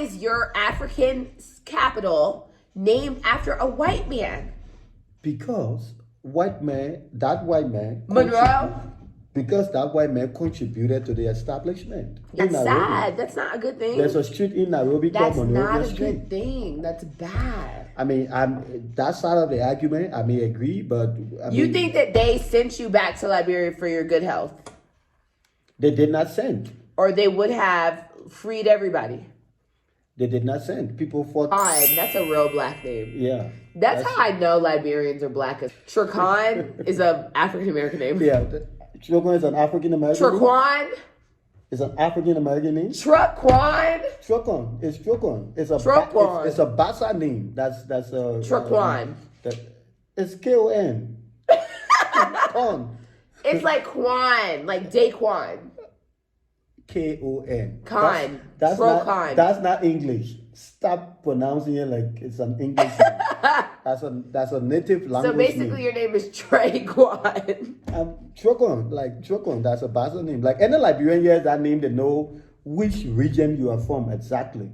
is your African capital named after a white man? Because that white man, Monroe? because that white man contributed to the establishment. That's sad. That's not a good thing. There's a street in Nairobi called That's Monrovia not a Street. good thing. That's bad. I mean, that side of the argument, I may agree, but You think that they sent you back to Liberia for your good health? They did not send. Or they would have freed everybody? They did not send. People fought. Fine, that's a real black name. Yeah. That's how I know Liberians are black. Traquan is an African American name. Yeah. Traquan is an African American name. Traquan? It's an African American name. Traquan? Traquan. It's Traquan. It's a Traquan. It's a Bassa name. That's a Traquan. It's K-O-N. Con. It's like Quan, like Daquan. K-O-N. Con. That's not English. Stop pronouncing it like it's an English name. That's a native language. So basically, your name is Traquan. Trokon, that's a Bassa name. Like any Liberian hears that name, they know which region you are from exactly.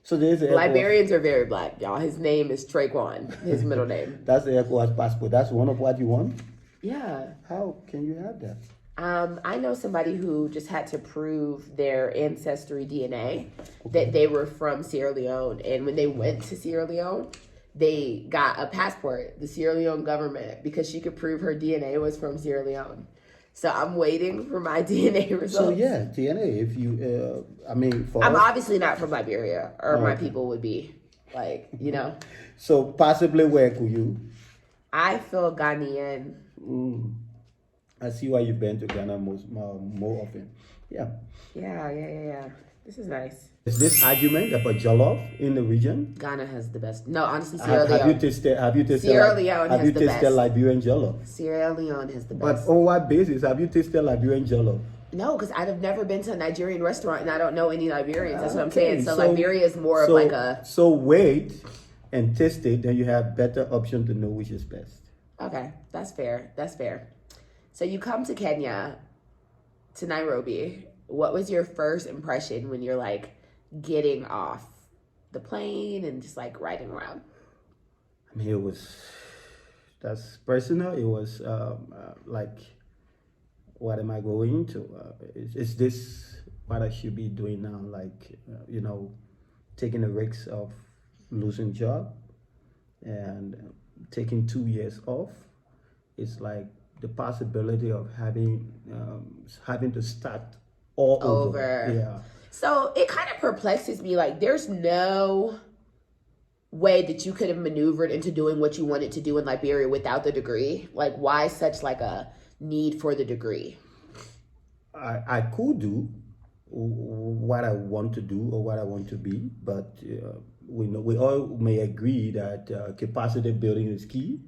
So there's Liberians are very black, y'all. His name is Traquan, his middle name. That's the ECOWAS passport. That's one of what you want? Yeah. How can you have that? I know somebody who just had to prove their ancestry DNA, that they were from Sierra Leone. And when they went to Sierra Leone, they got a passport, the Sierra Leone government, because she could prove her DNA was from Sierra Leone. So I'm waiting for my DNA results. So yeah, DNA, if you, I'm obviously not from Liberia, or my people would be, like, you know. So possibly where could you? I feel Ghanaian. I see why you've been to Ghana more often. Yeah. Yeah. This is nice. Is this argument about jollof in the region? Ghana has the best. No, honestly, Sierra Leone. Have you tasted Sierra Leone has the best. Liberian jollof? Sierra Leone has the But best. on what basis have you tasted Liberian jollof? No, because I've never been to a Nigerian restaurant and I don't know any Liberians. That's what I'm Okay, saying. So Liberia is more of like a... So wait and taste it, then you have better option to know which is best. Okay, that's fair. So you come to Kenya, to Nairobi. What was your first impression when you're like getting off the plane and just like riding around? I mean, that's personal. It was like, what am I going to? Is this what I should be doing now? Like, taking the risks of losing job and taking 2 years off. It's like the possibility of having to start all over. Yeah. So it kind of perplexes me. Like, there's no way that you could have maneuvered into doing what you wanted to do in Liberia without the degree. Like, why such like a need for the degree? I could do what I want to do or what I want to be, but we all may agree that capacity building is key.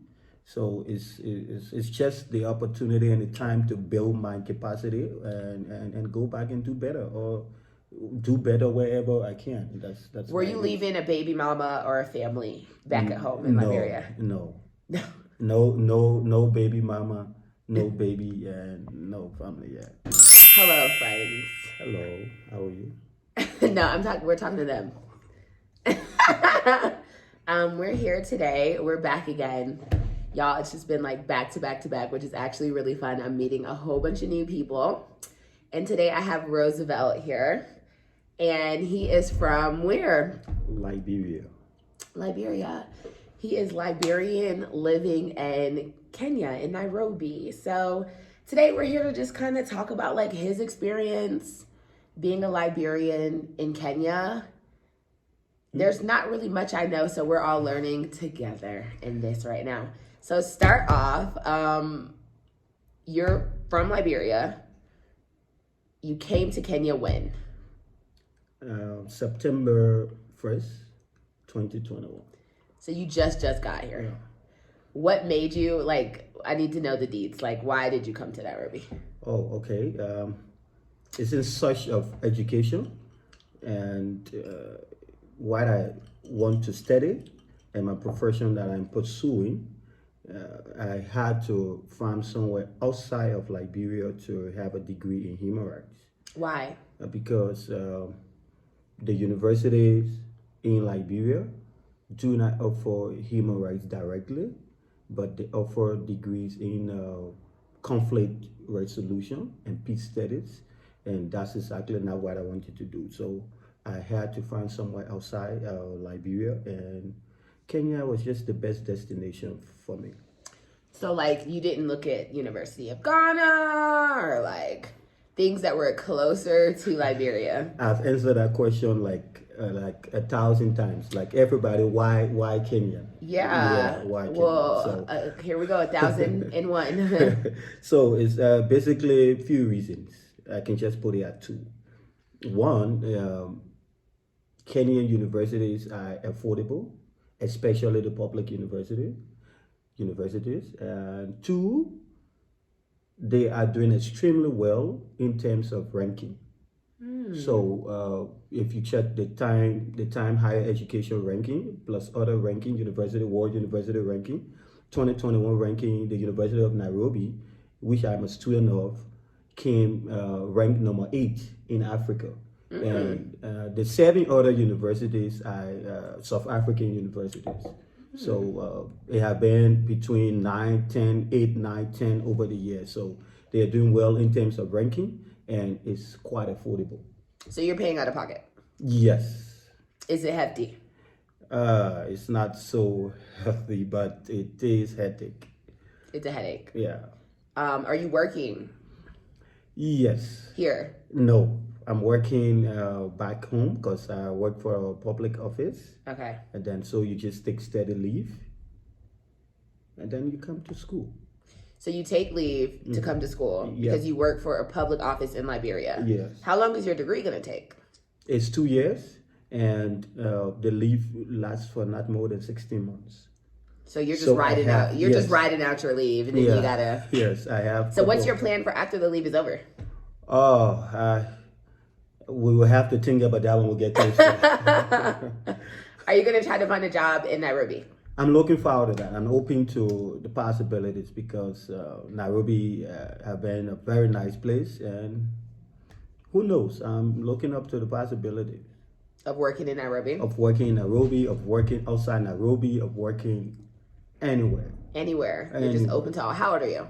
So it's just the opportunity and the time to build my capacity and go back and do better, or do better wherever I can. That's. Were you leaving a baby mama or a family back at home in Liberia? No, no baby mama, no baby, and no family yet. Hello, friends. Hello, how are you? No, we're talking to them. We're here today. We're back again. Y'all, it's just been like back to back to back, which is actually really fun. I'm meeting a whole bunch of new people. And today I have Roosevelt here. And he is from where? Liberia. He is Liberian, living in Kenya, in Nairobi. So today we're here to just kind of talk about like his experience being a Liberian in Kenya. There's not really much I know, so we're all learning together in this right now. So start off, you're from Liberia. You came to Kenya when? September 1st, 2021. So you just got here. Yeah. What made you, like, I need to know the deets. Like, why did you come to Nairobi? Oh, okay. It's in search of education and what I want to study and my profession that I'm pursuing. I had to find somewhere outside of Liberia to have a degree in human rights. Why? Because the universities in Liberia do not offer human rights directly, but they offer degrees in conflict resolution and peace studies, and that's exactly not what I wanted to do. So I had to find somewhere outside Liberia, and Kenya was just the best destination for me. So like you didn't look at University of Ghana or like things that were closer to Liberia. I've answered that question like 1,000 times. Like everybody, why Kenya? Yeah. Why Kenya? Well, So, here we go, 1,001. so it's basically a few reasons. I can just put it at two. One, Kenyan universities are affordable, especially the public universities. And two, they are doing extremely well in terms of ranking. So if you check the time higher education ranking plus other ranking, world university ranking, 2021 ranking, the University of Nairobi, which I'm a student of, came ranked number 8 in Africa. And the 7 other universities are South African universities. So they have been between 9, 10, 8, 9, 10 over the years. So they are doing well in terms of ranking, and it's quite affordable. So you're paying out of pocket? Yes. Is it hefty? It's not so healthy, but it is hectic. It's a headache. Yeah. Are you working? Yes. Here? No. I'm working back home because I work for a public office. Okay. And then so you just take steady leave and then you come to school. So you take leave to come to school because you work for a public office in Liberia. Yes. How long is your degree going to take? It's 2 years, and the leave lasts for not more than 16 months. So you're just riding out. You're just riding out your leave, and then you gotta. Yes, I have. So what's your plan for after the leave is over? Oh, we will have to think about that when we get closer. Are you gonna try to find a job in Nairobi? I'm looking forward to that. I'm open to the possibilities because Nairobi have been a very nice place, and who knows? I'm looking up to the possibilities of working in Nairobi, of working outside Nairobi, of working anywhere. You're just open to all. How old are you?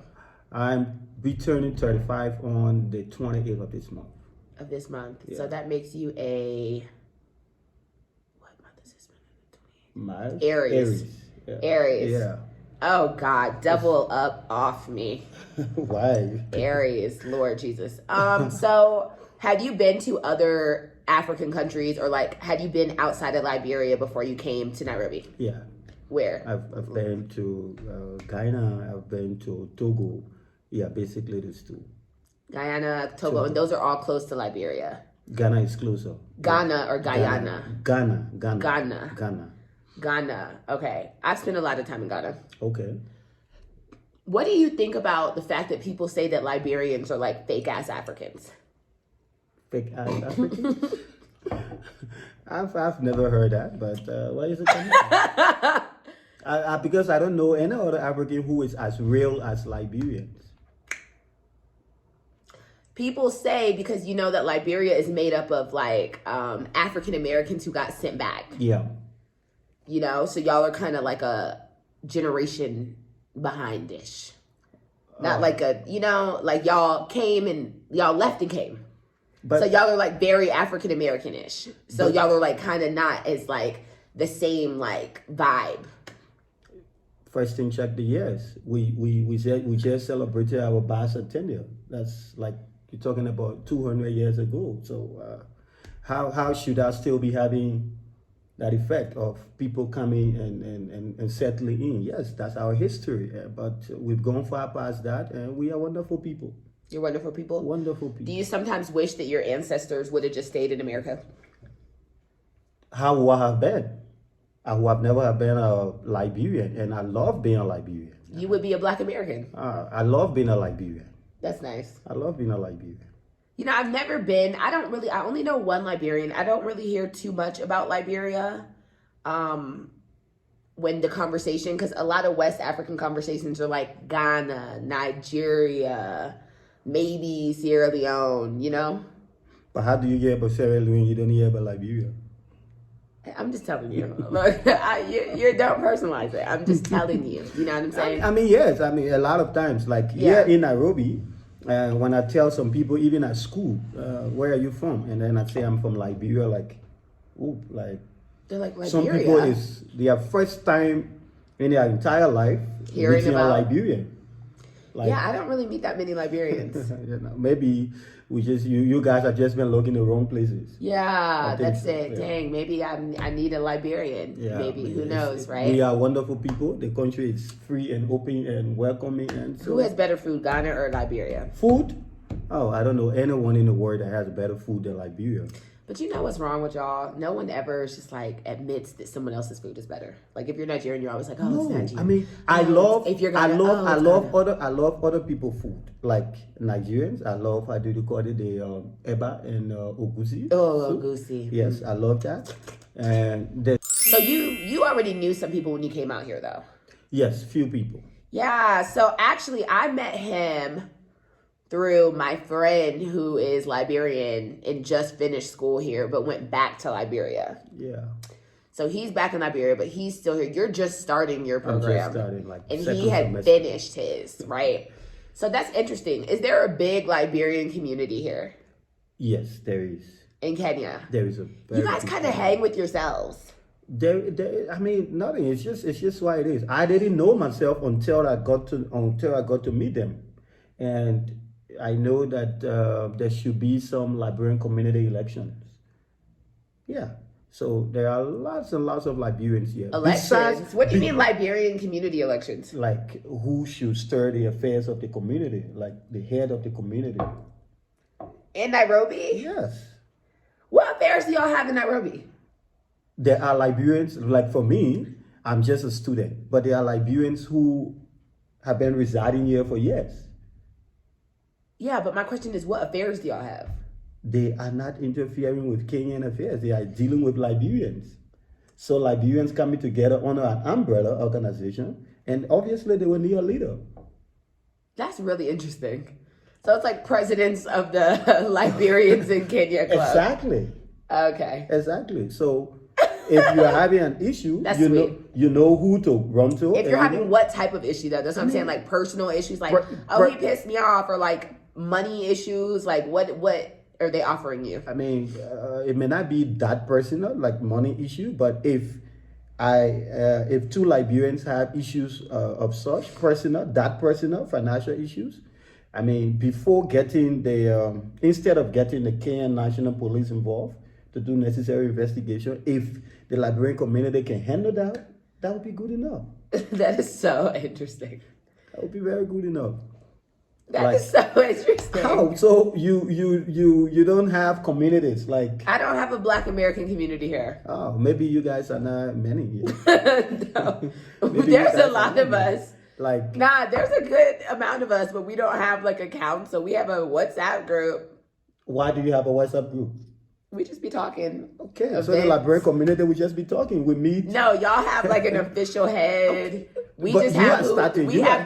I'm returning 35 on the 28th of this month. Yeah. So that makes you a Aries. Yeah. Oh God, double up off me. Why? Aries, Lord Jesus. So have you been to other African countries, or like had you been outside of Liberia before you came to Nairobi? Yeah. Where? I've been to Guyana. I've been to Togo. Yeah, basically those two. Guyana, Togo, and those are all close to Liberia. Ghana is closer. Ghana or Guyana? Ghana. Okay. I've spent a lot of time in Ghana. Okay. What do you think about the fact that people say that Liberians are like fake ass Africans? Fake ass Africans? I've never heard that, but why is it coming? Because I don't know any other African who is as real as Liberians. People say because you know that Liberia is made up of like African Americans who got sent back. Yeah. You know, so y'all are kind of like a generation behind-ish. Not like a, you know, like y'all came and y'all left and came. But, so y'all are like very African American-ish. So y'all are like kind of not as like the same like vibe. First thing, check the years. We just celebrated our bicentennial. That's like you're talking about 200 years ago. So how should I still be having that effect of people coming and settling in? Yes, that's our history, but we've gone far past that, and we are wonderful people. You're wonderful people? Wonderful people. Do you sometimes wish that your ancestors would have just stayed in America? How would I have been? I would have never have been a Liberian, and I love being a Liberian. You would be a Black American. I love being a Liberian. That's nice. I love being a Liberian. You know, I've never been. I only know one Liberian. I don't really hear too much about Liberia when the conversation, because a lot of West African conversations are like Ghana, Nigeria, maybe Sierra Leone, you know? But how do you hear about Sierra Leone? You don't hear about Liberia. I'm just telling you. Look, don't personalize it. I'm just telling you. You know what I'm saying? I mean, yes. I mean, a lot of times, like here in Nairobi, when I tell some people, even at school, where are you from? And then I say I'm from Liberia, like, ooh, like. They're like Liberia. Some people is their first time in their entire life hearing meeting about a Liberian. Like, yeah, I don't really meet that many Liberians. you know, maybe we just you guys have just been looking the wrong places. Yeah, that's so, it. yeah. Dang, maybe I need a Liberian. Yeah, maybe who knows, right? We are wonderful people. The country is free and open and welcoming, and so who has better food, Ghana or Liberia? Food? Oh, I don't know anyone in the world that has better food than Liberia. But you know what's wrong with y'all? No one ever is just like admits that someone else's food is better. Like if you're Nigerian, you're always like, oh, it's Nigerian. I mean, I love Ghana, other people food. Like Nigerians, I love how do you call it, the eba and ogusi. Oh, ogusi. Yes, I love that. And so you already knew some people when you came out here, though. Yes, few people. Yeah. So actually, I met him through my friend who is Liberian and just finished school here, but went back to Liberia. Yeah. So he's back in Liberia, but he's still here. You're just starting your program. I'm just starting, like, and he had finished his, right? So that's interesting. Is there a big Liberian community here? Yes, there is. In Kenya? There is a you guys kind of hang with yourselves. I mean, nothing. It's just why it is. I didn't know myself until I got to meet them. And I know that there should be some Liberian community elections. Yeah. So there are lots and lots of Liberians here. Elections? What do you mean Liberian community elections? Like who should stir the affairs of the community, like the head of the community. In Nairobi? Yes. What affairs do y'all have in Nairobi? There are Liberians, like for me, I'm just a student, but there are Liberians who have been residing here for years. Yeah, but my question is, what affairs do y'all have? They are not interfering with Kenyan affairs. They are dealing with Liberians. So Liberians coming together under an umbrella organization, and obviously they will need a leader. That's really interesting. So it's like presidents of the Liberians in Kenya club. Exactly. Okay. Exactly. So if you're having an issue, you know who to run to. If you're having what type of issue though? That's what I'm saying, like personal issues, like he pissed me off, or like money issues, like what are they offering you? I mean, it may not be that personal, like money issue, but if two Liberians have issues of such personal financial issues, I mean, before getting instead of getting the Kenyan National Police involved to do necessary investigation, if the Liberian community can handle that, that would be good enough. That is so interesting. That would be very good enough. That is so interesting. How? So you don't have communities like... I don't have a Black American community here. Oh, maybe you guys are not many here. No. There's a lot of us. Like... Nah, there's a good amount of us, but we don't have like a council. We have a WhatsApp group. Why do you have a WhatsApp group? We just be talking. Okay, events. So the Liberian community, we just be talking. We meet. No, y'all have like an official head. We just have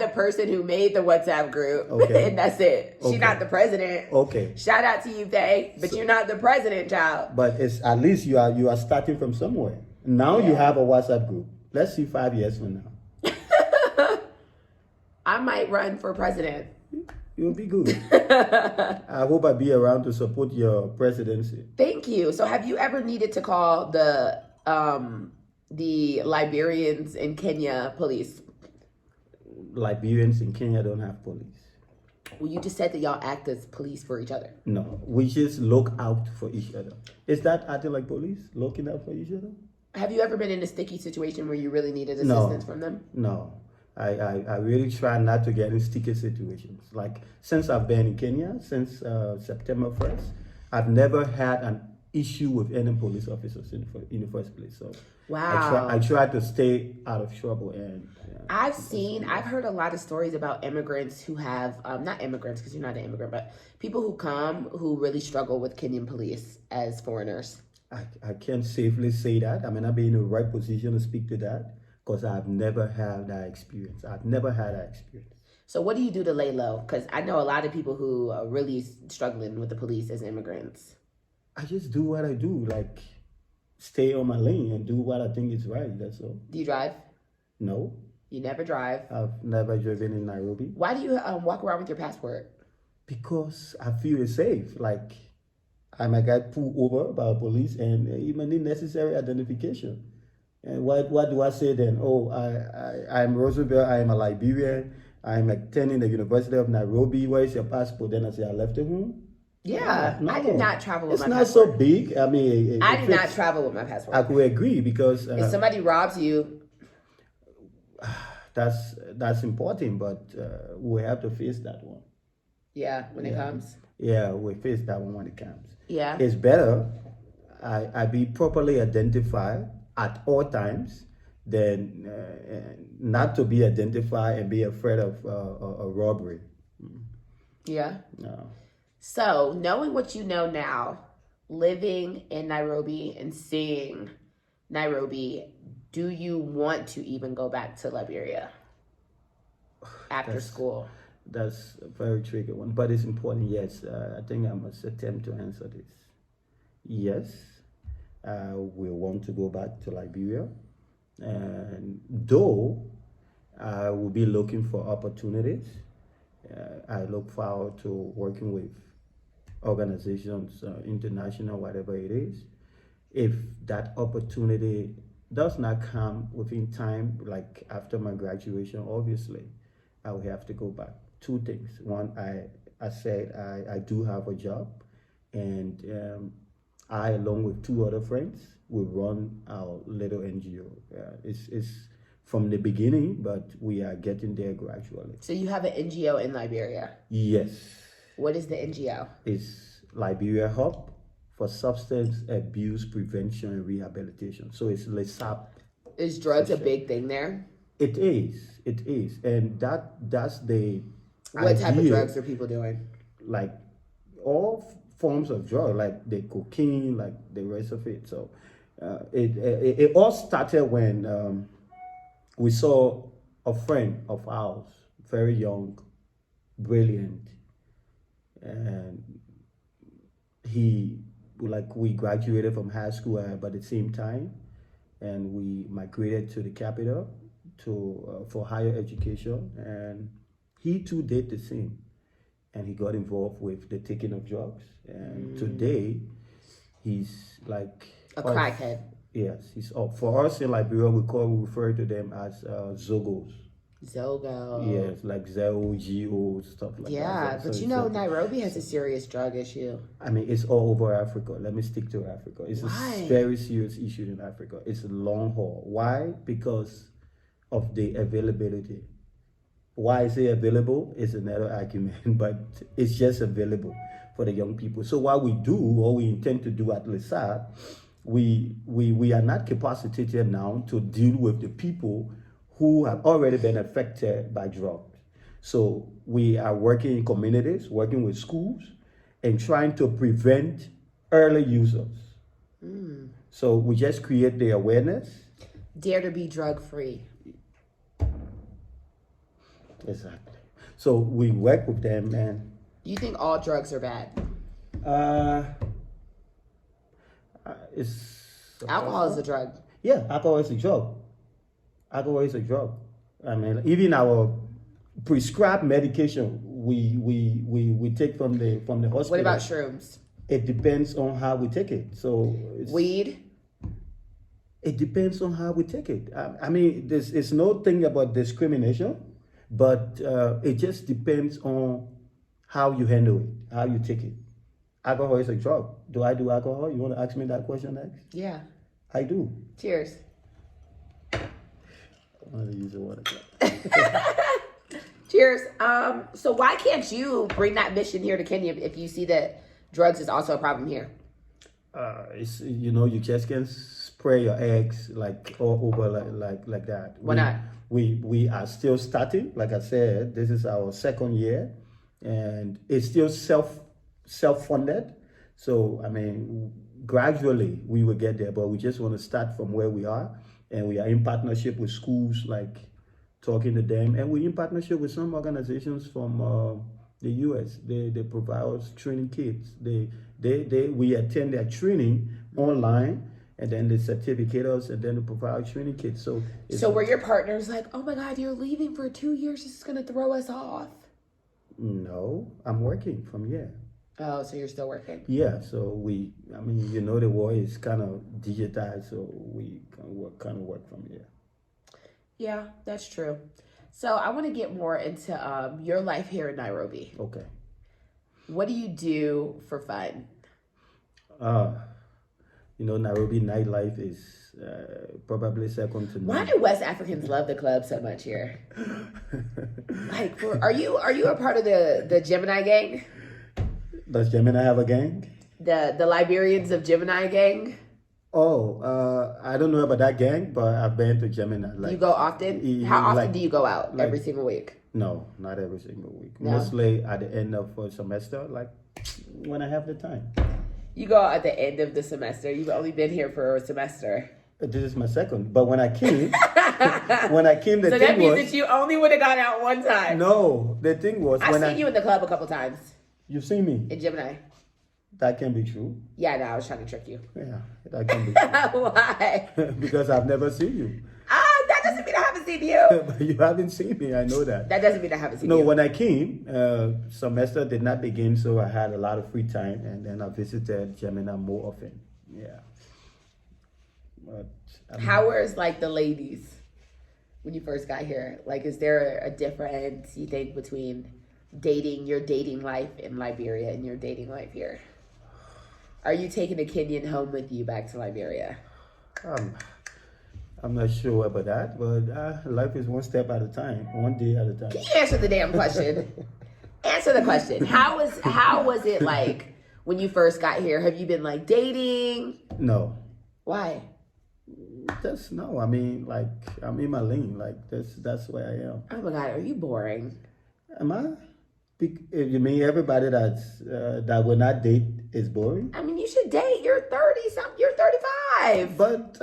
the person who made the WhatsApp group, and that's it. She's not the president. Okay. Shout out to you, Faye, but you're not the president, child. But it's at least you are starting from somewhere. Now you have a WhatsApp group. Let's see 5 years from now. I might run for president. You'll be good. I hope I'll be around to support your presidency. Thank you. So have you ever needed to call the Liberians in Kenya police? Liberians in Kenya don't have police. Well, you just said that y'all act as police for each other. No, we just look out for each other. Is that acting like police? Looking out for each other? Have you ever been in a sticky situation where you really needed assistance from them? No. I really try not to get in sticky situations. Like, since I've been in Kenya, since September 1st, I've never had an issue with any police officers in the first place. So wow. I try to stay out of trouble. And I've heard a lot of stories about immigrants who have, not immigrants because you're not an immigrant, but people who come who really struggle with Kenyan police as foreigners. I can't safely say that. I may not be in the right position to speak to that, because I've never had that experience. So what do you do to lay low? Because I know a lot of people who are really struggling with the police as immigrants. I just do what I do, like stay on my lane and do what I think is right. That's all. Do you drive? No, You never drive. I've never driven in Nairobi Why do you walk around with your passport? because I feel it's safe. Like I might get pulled over by police and even need necessary identification. And what do I say then? Oh, I'm Roosevelt. I am a Liberian. I'm attending the University of Nairobi. Where is your passport? Then I say I left it home. Yeah, No, I did not travel with it's my not so passport. big. I mean, I did not travel with my I passport. could agree because If somebody robs you, that's important, but we have to face that one. yeah, when it comes. Yeah, we face that one when it comes. Yeah. It's better I be properly identified at all times than not to be identified and be afraid of a robbery. Yeah. No. So, knowing what you know now, living in Nairobi and seeing Nairobi, do you want to even go back to Liberia after school? That's a very tricky one, but it's important. Yes, I think I must attempt to answer this. Yes, we want to go back to Liberia, and though I will be looking for opportunities, I look forward to working with organizations, international, whatever it is. If that opportunity does not come within time, like after my graduation, obviously, I will have to go back. Two things. One, I said I do have a job, and I, along with two other friends, will run our little NGO. It's from the beginning, but we are getting there gradually. So, you have an NGO in Liberia. Yes. What is the NGO? It's Liberia Hub for Substance Abuse Prevention and Rehabilitation. So it's LESAP. Is drugs a big thing there? It is, and that's the What type of idea. drugs are people doing? Like all forms of drug, like the cocaine, like the rest of it. So it all started when we saw a friend of ours, very young, brilliant, and we graduated from high school about the same time, and we migrated to the capital for higher education, and he too did the same, and he got involved with the taking of drugs, and today he's like A crackhead. Yes, he's up. For us in Liberia, we refer to them as Zogos. Zogo. Yes, like ZOGO, stuff like that. Yeah, So but you it's know, Nairobi has a serious drug issue. I mean, it's all over Africa. Let me stick to Africa. It's Why? a very serious issue in Africa. It's a long haul. Why? Because of the availability. Why is it available is another argument, but it's just available for the young people. So what we do, or we intend to do at LESAT, we are not capacitated now to deal with the people who have already been affected by drugs. So we are working in communities, working with schools, and trying to prevent early users. So we just create the awareness. Dare to be drug free. Exactly. So we work with them, and Do you think all drugs are bad? it's Alcohol is a drug. Yeah, alcohol is a drug. Alcohol is a drug. I mean, even our prescribed medication we take from the hospital. What about shrooms? It depends on how we take it. So Weed? it depends on how we take it. I mean, it's no thing about discrimination, but it just depends on how you handle it, how you take it. Alcohol is a drug. Do I do alcohol? You want to ask me that question next? Yeah. I do. Cheers. I want to use the water. Cheers. So why can't you bring that mission here to Kenya if you see that drugs is also a problem here? It's you just can't spray your eggs like all over like that. Why not? We are still starting. Like I said, this is our second year, and it's still self-funded. So I mean, gradually we will get there, but we just want to start from where we are, and we are in partnership with schools, like talking to them, and we're in partnership with some organizations from the US. They provide us training kits. They We attend their training online, and then they certificate us, and then they provide training kits. So were your partners like, oh my God, you're leaving for 2 years, this is gonna throw us off? No, I'm working from here. Oh, so you're still working? Yeah, so the war is kind of digitized, so we can work from here. Yeah, that's true. So I want to get more into your life here in Nairobi. Okay. What do you do for fun? Nairobi nightlife is probably second to none. Why do West Africans love the club so much here? Like, are you a part of the Gemini gang? Does Gemini have a gang? The Liberians of Gemini gang? Oh, I don't know about that gang, but I've been to Gemini. You go often? How often do you go out? Every single week? No, not every single week. No? Mostly at the end of a semester, like when I have the time. You go out at the end of the semester. You've only been here for a semester. This is my second. But when I came, the so thing that means was, that you only would have gone out one time. No, the thing was I've seen you in the club a couple times. You've seen me? In Gemini. That can be true. Yeah, no, I was trying to trick you. Yeah, that can be true. Why? Because I've never seen you. That doesn't mean I haven't seen you. But you haven't seen me, I know that. That doesn't mean I haven't seen you. No, when I came, semester did not begin, so I had a lot of free time, and then I visited Gemini more often. Yeah. But how was like the ladies when you first got here? Like, is there a difference you think between your dating life in Liberia and your dating life here? Are you taking a Kenyan home with you back to Liberia? I'm not sure about that, but life is one step at a time, one day at a time. Can you answer the damn question? Answer the question. How was it like when you first got here? Have you been like dating? No. Why? No. I mean, like, I'm in my lane. Like, that's where I am. Oh my God, are you boring? Am I? You mean everybody that will not date is boring? I mean, you should date. You're 30-something. You're 35. But,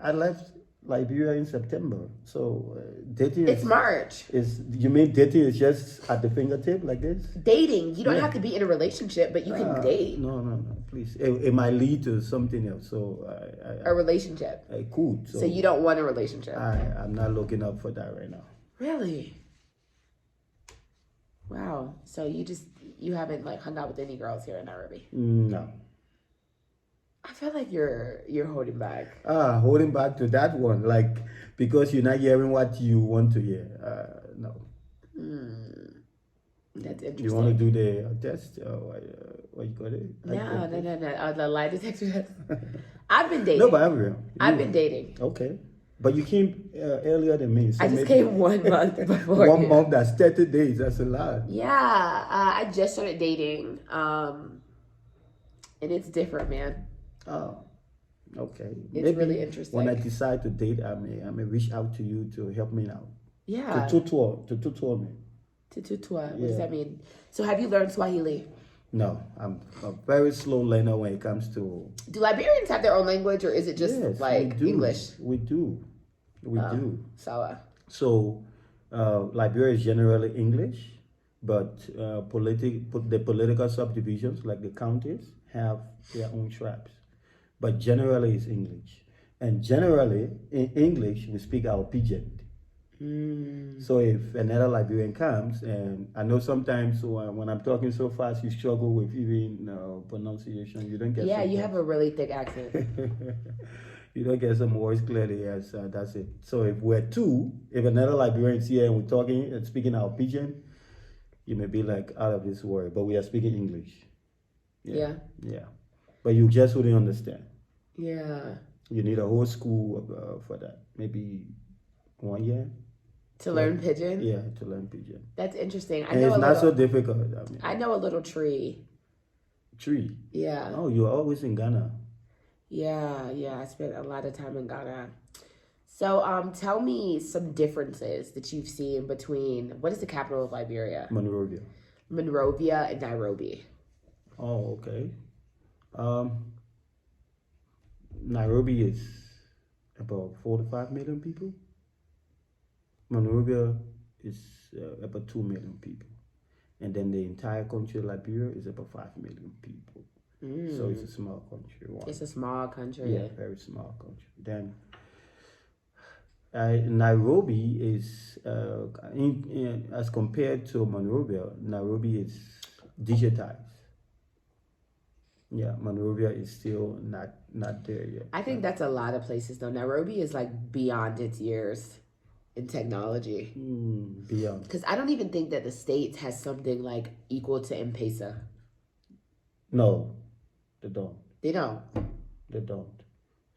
I left Liberia in September. So, dating It's March. You mean dating is just at the fingertip like this? Dating. You don't have to be in a relationship, but you can date. No, please. It might lead to something else. So, a relationship. I could. So you don't want a relationship? I'm not looking up for that right now. Really? Wow. So you haven't like hung out with any girls here in Nairobi? No. I feel like you're holding back. Holding back to that one, like because you're not hearing what you want to hear. No. That's interesting. You want to do the test? What you call it? No. The lie detector test. I've been dating. No, but I'm real. I've been dating. Okay. But you came earlier than me. So I just came 1 month before. 1 month, that's 30 days. That's a lot. Yeah. I just started dating. And it's different, man. Oh, okay. It's Maybe really interesting. When I decide to date, I may reach out to you to help me out. Yeah. To tutor me. To tutor. What does that mean? So have you learned Swahili? No, I'm a very slow learner when it comes to... Do Liberians have their own language, or is it just English? We do. We do. Sawa. So, Liberia is generally English, but the political subdivisions, like the counties, have their own tribes. But generally it's English. And generally, in English, we speak our pidgin. So if another Liberian comes, and I know sometimes when I'm talking so fast, you struggle with even pronunciation. You don't get. Yeah, you have a really thick accent. You don't get some words clearly. Yes, that's it. So if another Liberian is here and we're talking and speaking our pidgin, you may be like out of this world, but we are speaking English. Yeah. But you just wouldn't understand. Yeah. You need a whole school for that. Maybe 1 year. To learn pidgin? Yeah, to learn pidgin. That's interesting. It's not so difficult. I know a little tree. Tree? Yeah. Oh, you're always in Ghana. Yeah. I spent a lot of time in Ghana. So tell me some differences that you've seen between, what is the capital of Liberia? Monrovia. Monrovia and Nairobi. Oh, okay. Nairobi is about 4 to 5 million people. Monrovia is about 2 million people. and then the entire country of Liberia is about 5 million people. So it's a small country. It's a small country. Yeah, very small country. Then Nairobi is, as compared to Monrovia, Nairobi is digitized. Yeah, Monrovia is still not there yet. I think that's a lot of places though. Nairobi is like beyond its years in technology. Beyond. Because I don't even think that the States has something like equal to M-Pesa. No, they don't. They don't. They don't.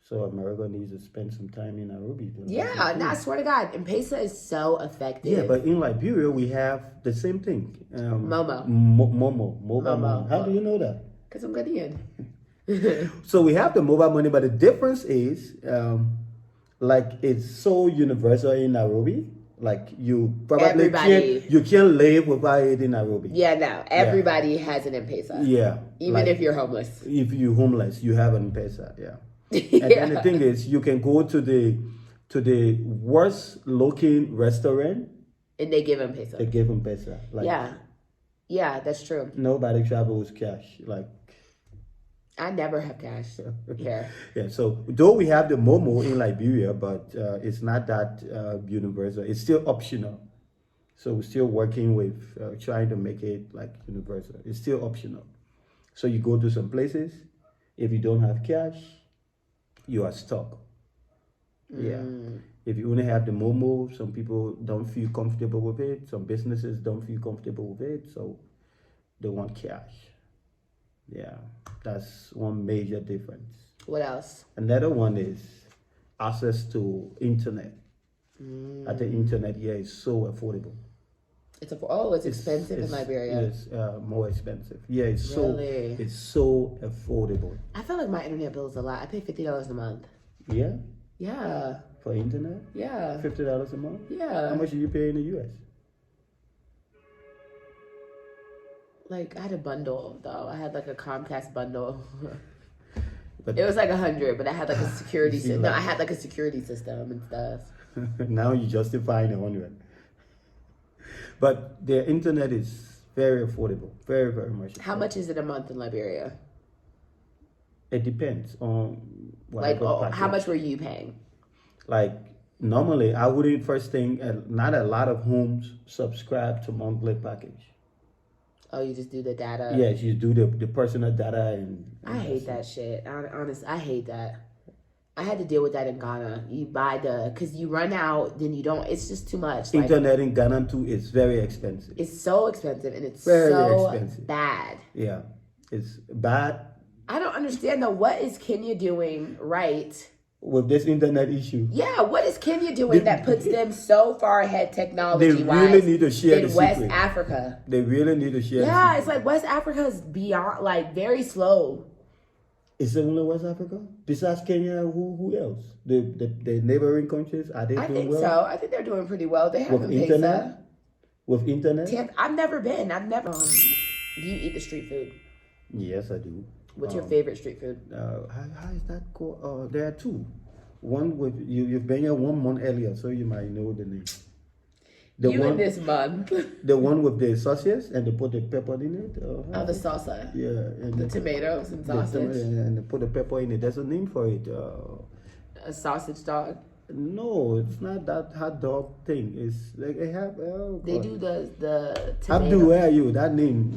So America needs to spend some time in Nairobi. Yeah, no, I swear to God, M-Pesa is so effective. Yeah, but in Liberia we have the same thing. Momo. Mobile money. How do you know that? Because I'm Ghanaian. So we have the mobile money, but the difference is, like it's so universal in Nairobi. Like you probably can't live without it in Nairobi. Yeah, no, everybody has an M-Pesa. Yeah, even like, if you're homeless. If you're homeless, you have an M-Pesa. Yeah. And then the thing is, you can go to the worst looking restaurant, and they give M-Pesa. They give M-Pesa. Like, yeah, that's true. Nobody travels cash. Like, I never have cash here. Yeah, so though we have the Momo in Liberia, but it's not that universal. It's still optional. So we're still working with trying to make it like universal. It's still optional. So you go to some places, if you don't have cash, you are stuck. Yeah. If you only have the Momo, some people don't feel comfortable with it. Some businesses don't feel comfortable with it, so they want cash. Yeah, that's one major difference. What else? Another one is access to internet. At the internet here is so affordable. It's expensive in Liberia. It's more expensive. Yeah, it's really? it's so affordable. I feel like my internet bill is a lot. I pay $50 a month. Yeah? Yeah. For internet? Yeah. $50 a month? Yeah. How much do you pay in the US? Like, I had a bundle, though. I had, like, a Comcast bundle. But it was, like, 100, but I had, like, a security system. Like, no, I had, like, a security system and stuff. Now you're justifying 100. But the internet is very affordable. Very, very much affordable. How much is it a month in Liberia? It depends on how much were you paying? Like, normally, I wouldn't first think, not a lot of homes subscribe to monthly package. Oh, you just do the data? Yes, you do the personal data. And I hate that shit. Honestly, I hate that. I had to deal with that in Ghana. You buy because you run out, then you don't, it's just too much. Internet in Ghana too is very expensive. It's so expensive and it's very so expensive. Bad. Yeah, it's bad. I don't understand though, what is Kenya doing right? With this internet issue. Yeah, what is Kenya doing that puts them so far ahead technology-wise? They really need to share the secret. West Africa. They really need to share. Yeah, it's like West Africa is beyond, like, very slow. Is it only West Africa? Besides Kenya, who else? The neighboring countries, are they doing well? So. I think they're doing pretty well. They have with internet. With internet. I've never been. Do you eat the street food? Yes, I do. What's your favorite street food? How is that called? There are two. One with you've been here 1 month earlier, so you might know the name. In this month. The one with the sausages and they put the pepper in it. The salsa. Yeah, and the tomatoes and sausage. And they put the pepper in it. There's a name for it. A sausage dog. No, it's not that hot dog thing. It's like they have. They do the tomato. Abdul, where are you? That name.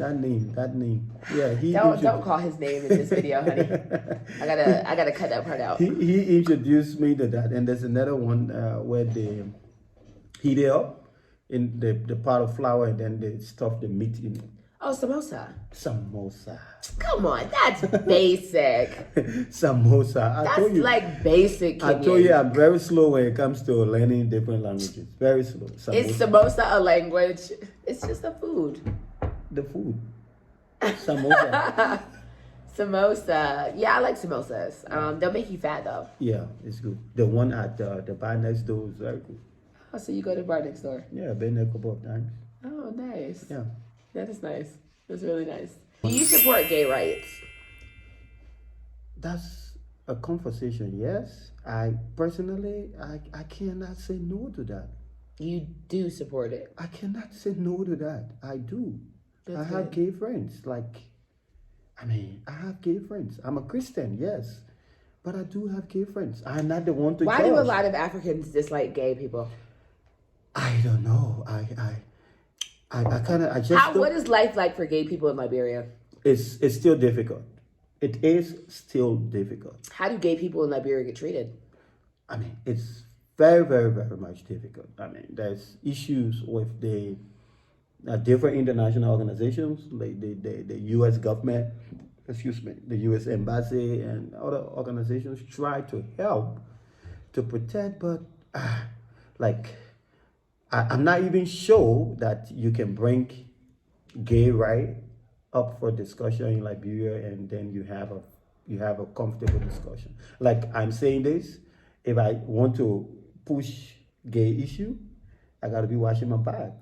Yeah, don't call his name in this video, honey. I gotta cut that part out. He introduced me to that, and there's another one where they heat it up in the pot of flour, and then they stuff the meat in it. Oh, samosa. Samosa. Come on, that's basic. Samosa. That's like basic Kenyan. I told you I'm very slow when it comes to learning different languages. Very slow. Samosa. Is samosa a language? It's just a food. The food. Samosa. Samosa. Yeah, I like samosas. They'll make you fat though. Yeah, it's good. The one at the bar next door is very good. Oh, so you go to the bar next door? Yeah, I've been there a couple of times. Oh, nice. Yeah. That is nice. That's really nice. Do you support gay rights? That's a conversation, yes. I personally, I cannot say no to that. You do support it? I cannot say no to that. I do. That's I have good. gay friends. Like, I mean, I have gay friends. I'm a Christian, yes, but I do have gay friends. I'm not the one to Why do a judge. lot of Africans dislike gay people? I don't know. I kind of, I just What don't. is life like for gay people in Liberia? It's still difficult. It is still difficult. How do gay people in Liberia get treated? I mean, it's very, very, very much difficult. I mean, there's issues with the different international organizations, like the U.S. government, excuse me, the U.S. embassy and other organizations try to help to protect, but like I'm not even sure that you can bring gay right up for discussion in Liberia and then you have a comfortable discussion. Like I'm saying this, if I want to push gay issue, I gotta be watching my back.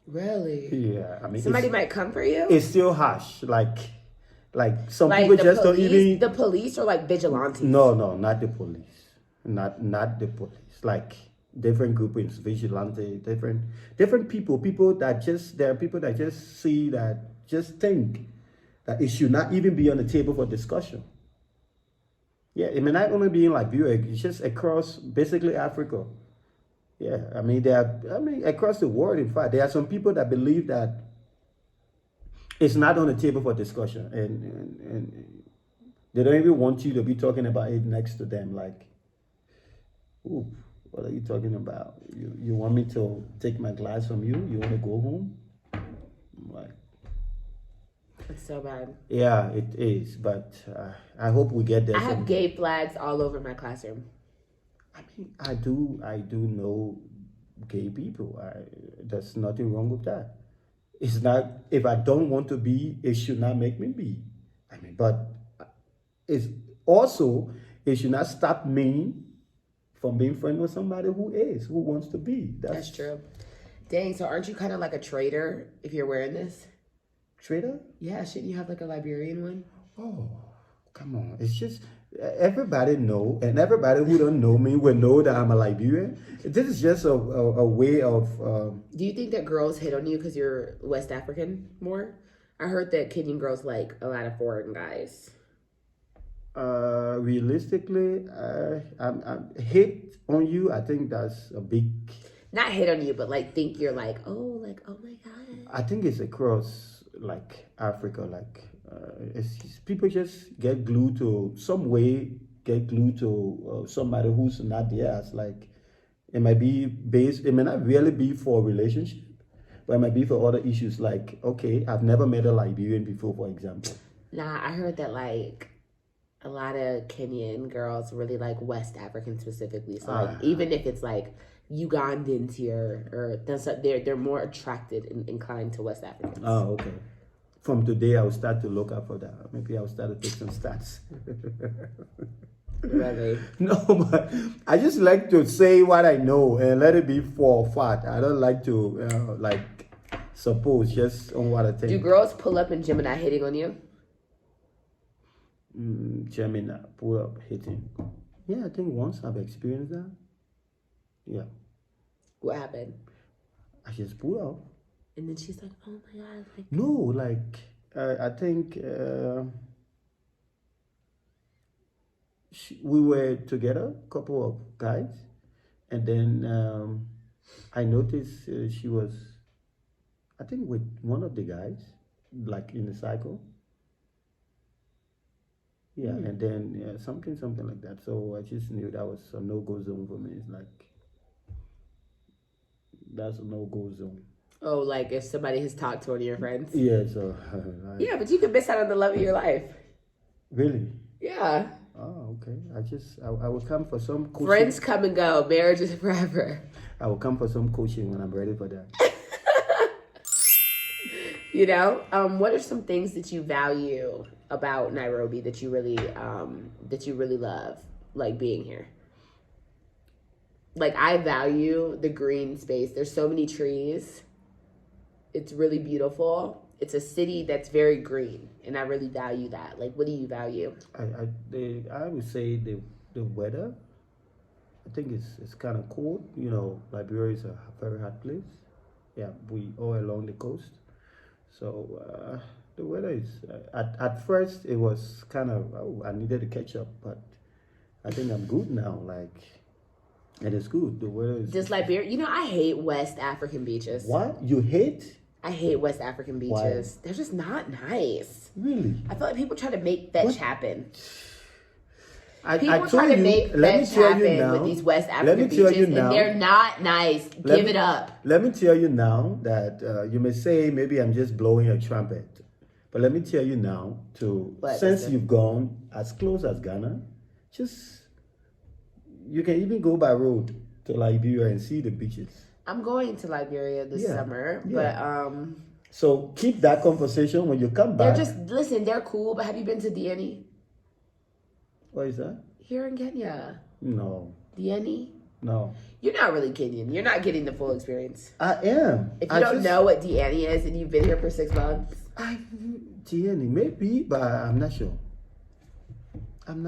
Really? Yeah, I mean Somebody might come for you? it's still harsh. Like some Like people the just don't police? even. The police or like vigilantes? No, not the police. Not the police. Like different groupings, vigilante, different people. People that just there are people that just see that just think that it should not even be on the table for discussion. Yeah, it may not only be in Liberia, it's just across basically Africa. Yeah, I mean across the world. In fact, there are some people that believe that it's not on the table for discussion, and they don't even want you to be talking about it next to them. Like, ooh, what are you talking about? You want me to take my glass from you? You want to go home? Like, It's so bad. yeah, it is. But I hope we get there. I have gay flags all over my classroom. I mean, I do know gay people. There's nothing wrong with that. It's not, if I don't want to be, it should not make me be. I mean, but it's also, it should not stop me from being friends with somebody who wants to be. That's true. Dang, so aren't you kind of like a traitor if you're wearing this? Traitor? Yeah, shouldn't you have like a Liberian one? Oh, come on. It's just, everybody know, and everybody who don't know me will know that I'm a Liberian. This is just a way of... Do you think that girls hit on you because you're West African more? I heard that Kenyan girls like a lot of foreign guys. Realistically, I'm hit on you. I think that's a big... Not hit on you, but like think you're like, oh my God. I think it's across like Africa, like people just get glued to some way, get glued to somebody who's not theirs. Like it might be based, it may not really be for a relationship, but it might be for other issues. Like, okay, I've never met a Liberian before, for example. Nah, I heard that like a lot of Kenyan girls really like West African specifically. So like even if it's like Ugandans here or they're more attracted and inclined to West Africans. Oh, okay. From today, I will start to look up for that. Maybe I'll start to take some stats. Really? No, but I just like to say what I know and let it be for fact. I don't like to like suppose just on what I think. Do girls pull up in Gemini hitting on you? Gemini pull up hitting. Yeah, I think once I've experienced that. Yeah. What happened? I just pull up. And then she's like, oh my God. Like, no, like, I think we were together, a couple of guys. And then I noticed she was, I think, with one of the guys, like in the cycle. Yeah, and then something like that. So I just knew that was a no-go zone for me. It's like, that's a no-go zone. Oh, like if somebody has talked to one of your friends? Yeah, so... yeah, but you could miss out on the love of your life. Really? Yeah. Oh, okay. I will come for some coaching. Friends come and go. Marriage is forever. I will come for some coaching when I'm ready for that. You know? What are some things that you value about Nairobi that you really love, like being here? Like, I value the green space. There's so many trees. It's really beautiful. It's a city that's very green, and I really value that. Like, what do you value? I would say the weather. I think it's kind of cold. You know, Liberia is a very hot place. Yeah, we all along the coast. So the weather is at first it was kind of, oh, I needed to catch up, but I think I'm good now. Like it is good. The weather is. Just Liberia, I hate West African beaches. What you hate? I hate West African Why? beaches. They're just not nice. Really? I feel like people try to make fetch happen. People try to make fetch happen with these West African beaches, and they're not nice. Give it up. Let me tell you now that you may say maybe I'm just blowing a trumpet, but let me tell you now since you've gone as close as Ghana, you can even go by road to Liberia and see the beaches. I'm going to Liberia this summer, but so keep that conversation when you come back. They're cool, but have you been to Diani? What is that? Here in Kenya. No. Diani? No. You're not really Kenyan. You're not getting the full experience. I am. If you don't know what Diani is and you've been here for 6 months. Diani, maybe, but I'm not sure. I'm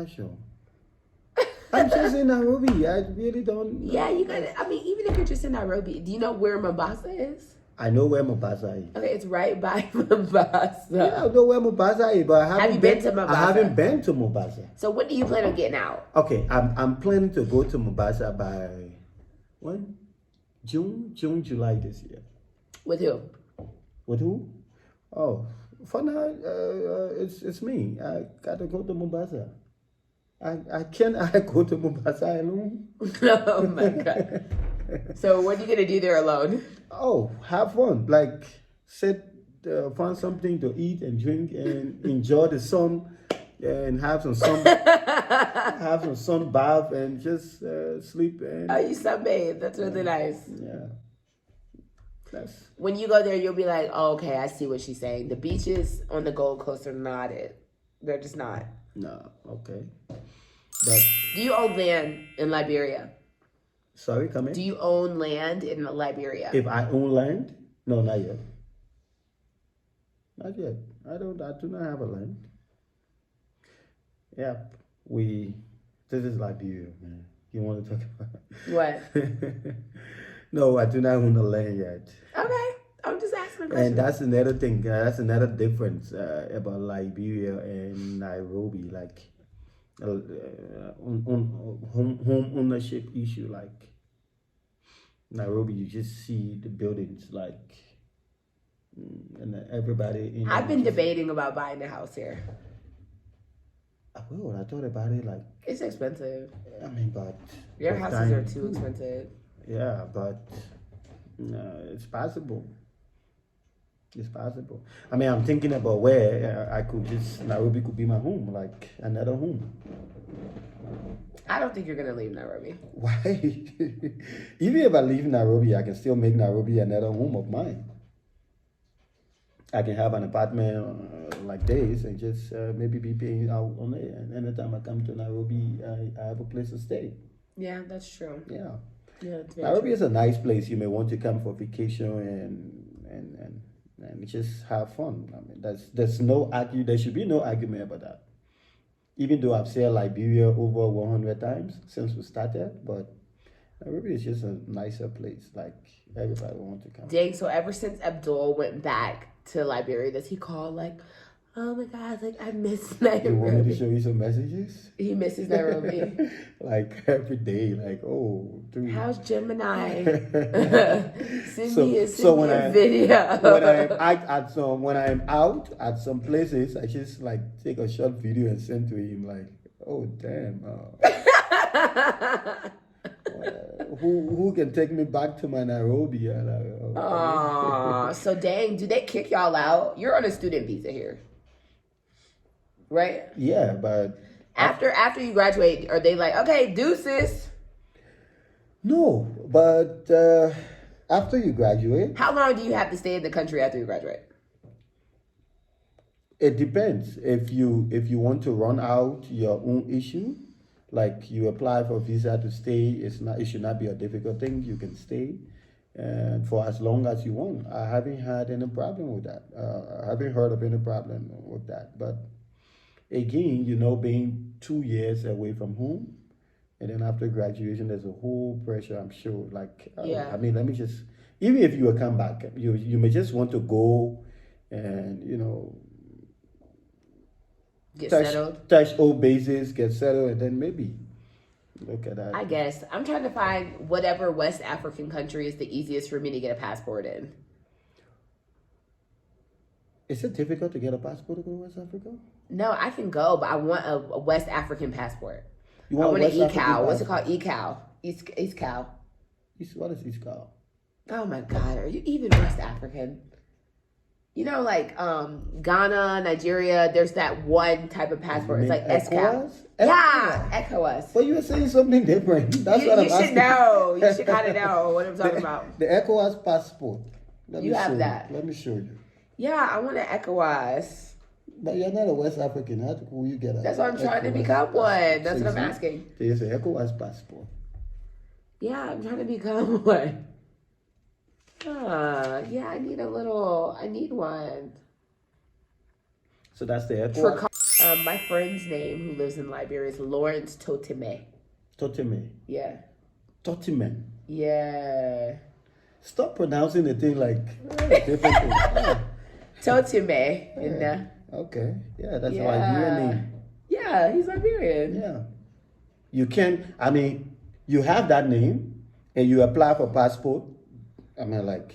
just in Nairobi. I really don't. Yeah, you got it. I mean, even if you're just in Nairobi, do you know where Mombasa is? I know where Mombasa is. Okay, it's right by Mombasa. Yeah, I know where Mombasa is, but have you been to Mombasa? I haven't been to Mombasa. So when do you plan on getting out? Okay, I'm planning to go to Mombasa by when? June, July this year. With who? With who? Oh, for now, it's me. I gotta go to Mombasa. I cannot go to Mombasa alone. Oh my God. So what are you gonna do there alone? Oh, have fun. Like find something to eat and drink and enjoy the sun and have some sun bath and just sleep and. Oh, you sunbathe. That's really nice. Yeah. When you go there, you'll be like, oh, okay, I see what she's saying. The beaches on the Gold Coast are not it. They're just not. No, okay. But do you own land in Liberia? Sorry, come in. Do you own land in Liberia? If I own land? No, not yet. Not yet. I do not have a land. Yeah, this is Liberia, man. You want to talk about what? No, I do not own the land yet. Okay, I'm just asking a question. And that's another thing. That's another difference about Liberia and Nairobi. Like home ownership issue. Like Nairobi, you just see the buildings like, and everybody. I've been debating about buying a house here. I thought about it. Like it's expensive. I mean, but your houses are too expensive. Yeah, but it's possible. It's possible. I mean, I'm thinking about where Nairobi could be my home, like another home. I don't think you're going to leave Nairobi. Why? Even if I leave Nairobi, I can still make Nairobi another home of mine. I can have an apartment like this and just maybe be paying out on it. And anytime I come to Nairobi, I have a place to stay. Yeah, that's true. Yeah. Yeah, that's very Nairobi true. is a nice place. You may want to come for vacation and just have fun. I mean, there should be no argument about that. Even though I've said Liberia over 100 times since we started, but Nairobi is just a nicer place. Like everybody wants to come. Dang, so ever since Abdul went back to Liberia, does he call like, oh my God, like I miss Nairobi? You want me to show you some messages? He misses Nairobi. Like every day, like, oh, dude. How's Gemini? Send me a video. When I'm out at some places, I just like take a short video and send to him like, oh damn. Who can take me back to my Nairobi? So dang, do they kick y'all out? You're on a student visa here. Right? Yeah, but after you graduate, are they like, okay, deuces? No, but after you graduate, how long do you have to stay in the country after you graduate? It depends. If you want to run out your own issue, like you apply for a visa to stay, it should not be a difficult thing. You can stay and for as long as you want. I haven't had any problem with that. I haven't heard of any problem with that. But again, being 2 years away from home, and then after graduation, there's a whole pressure, I'm sure. Like, yeah. I mean, let me just, even if you will come back, you may just want to go and you know, Get settled. touch old bases, get settled, and then maybe look at that. I guess I'm trying to find whatever West African country is the easiest for me to get a passport in. Is it difficult to get a passport to go to West Africa? No, I can go, but I want a West African passport. You I want want a an West ECAL. African What's it passport? called? ECAL. East Cal. What is East Cal? Oh my God, are you even West African? You know, like Ghana, Nigeria, there's that one type of passport. It's like ESCAL. Yeah, ECOWAS. But you were saying something different. That's what I'm You asking. should know. You should kind of know what I'm talking about. The ECOWAS passport. You have that. Let me show you. Yeah, I want an ECOWAS. But you're not a West African. How will you get a That's why I'm trying to ECOWAS become one. passport? That's So what I'm you see, asking. There's an ECOWAS passport. Yeah, I'm trying to become one. Yeah, I need one. So that's the ECOWAS. My friend's name who lives in Liberia is Lawrence Totime. Totime. Yeah. Totime. Yeah. Stop pronouncing the thing like different thing. Totime. Okay. Yeah, that's a Yeah. Liberian name. Yeah, he's Liberian. Yeah. You can, I mean, you have that name and you apply for passport. I mean, like.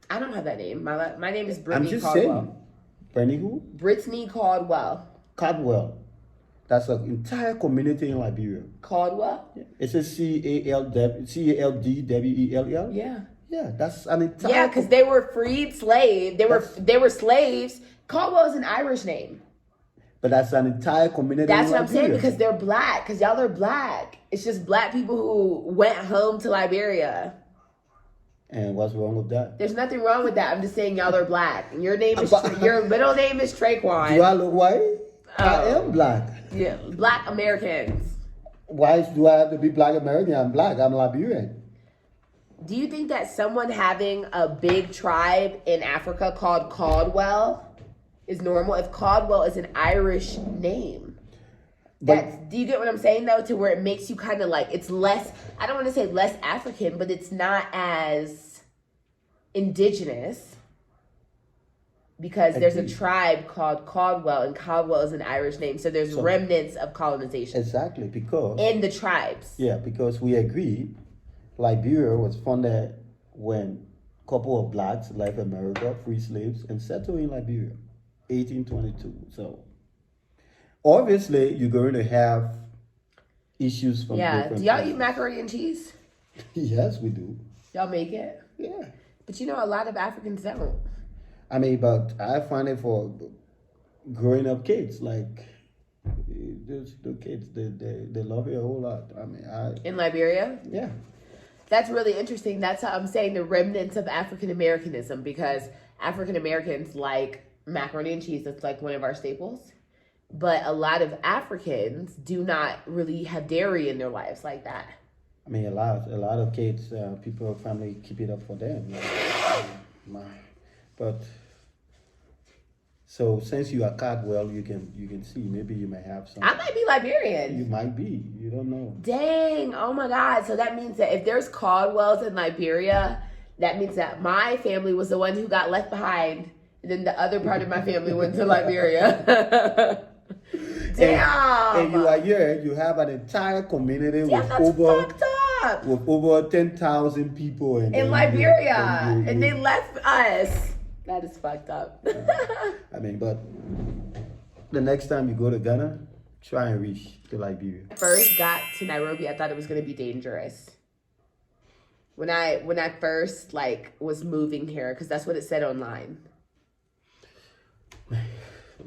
I don't have that name. My name is I'm Brittany just Caldwell. saying. Brittany who? Brittany Caldwell. Caldwell. That's an entire community in Liberia. Caldwell? It says CALDWELL. Yeah. Yeah, that's an entire. Yeah, because they were freed slaves. They were slaves. Caldwell is an Irish name. But that's an entire community. That's in what I'm saying, Liberia. because they're black. Because y'all are black. It's just black people who went home to Liberia. And what's wrong with that? There's nothing wrong with that. I'm just saying y'all are black. And your middle name is Traquan. Do I look white? I Oh. am black. Yeah, black Americans. Why do I have to be black American? I'm black. I'm Liberian. Do you think that someone having a big tribe in Africa called Caldwell is normal? If Caldwell is an Irish name. Do you get what I'm saying though? To where it makes you kind of like, it's less, I don't want to say less African, but it's not as indigenous. Because there's a tribe called Caldwell, and Caldwell is an Irish name. So there's remnants of colonization. Exactly, because. In the tribes. Yeah, because we agree Liberia was founded when a couple of blacks left America, free slaves, and settled in Liberia, 1822. So obviously you're going to have issues from different Do y'all places. eat macaroni and cheese? Yes, we do. Y'all make it? Yeah. But you know, a lot of Africans don't. I mean, but I find it for growing up kids, like those the kids, they love it a whole lot. I mean, In Liberia? Yeah. That's really interesting. That's how I'm saying the remnants of African Americanism, because African Americans like macaroni and cheese. That's like one of our staples. But a lot of Africans do not really have dairy in their lives like that. I mean, a lot of kids, family keep it up for them. But so since you are Caldwell, you can see maybe you might have some. I might be Liberian. You might be. You don't know. Dang! Oh my God! So that means that if there's Caldwells in Liberia, that means that my family was the one who got left behind, and then the other part of my family went to Liberia. Damn! And you are here. You have an entire community with fucked up. With over 10,000 people in Liberia, and they left us. That is fucked up. I mean, but the next time you go to Ghana, try and reach to Liberia. When I first got to Nairobi, I thought it was going to be dangerous. When I first was moving here, because that's what it said online.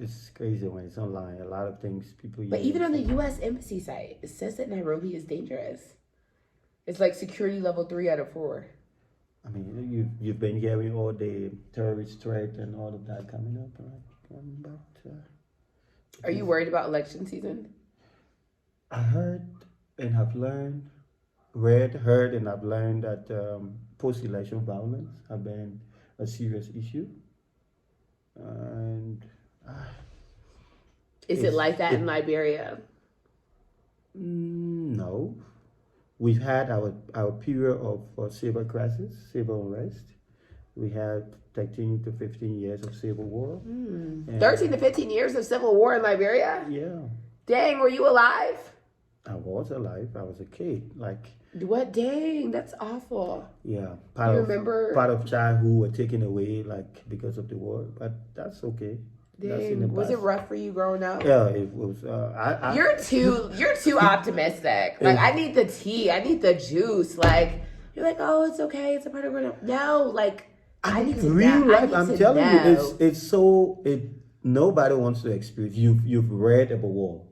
It's crazy when it's online. A lot of things people use. But even on the U.S. Embassy site, it says that Nairobi is dangerous. It's like security level 3 out of 4. I mean, you've been hearing all the terrorist threat and all of that coming up, right? Are you worried about election season? I heard and have learned, heard and I've learned that post-election violence have been a serious issue. And is it like that in Liberia? No. We've had our period of civil crisis, civil unrest. We had 13 to 15 years of civil war. 13 to 15 years of civil war in Liberia? Yeah. Dang, were you alive? I was alive. I was a kid. What? Dang, that's awful. Yeah. Remember? Part of childhood were taken away, because of the war. But that's okay. That's in the Dang, was it past. rough for you growing up? Yeah, it was. You're too optimistic. I need the tea. I need the juice. You're like, oh, it's okay. It's a part of growing up. No, I need to real know. life. I'm telling you, it's so. Nobody wants to experience. You've read about war.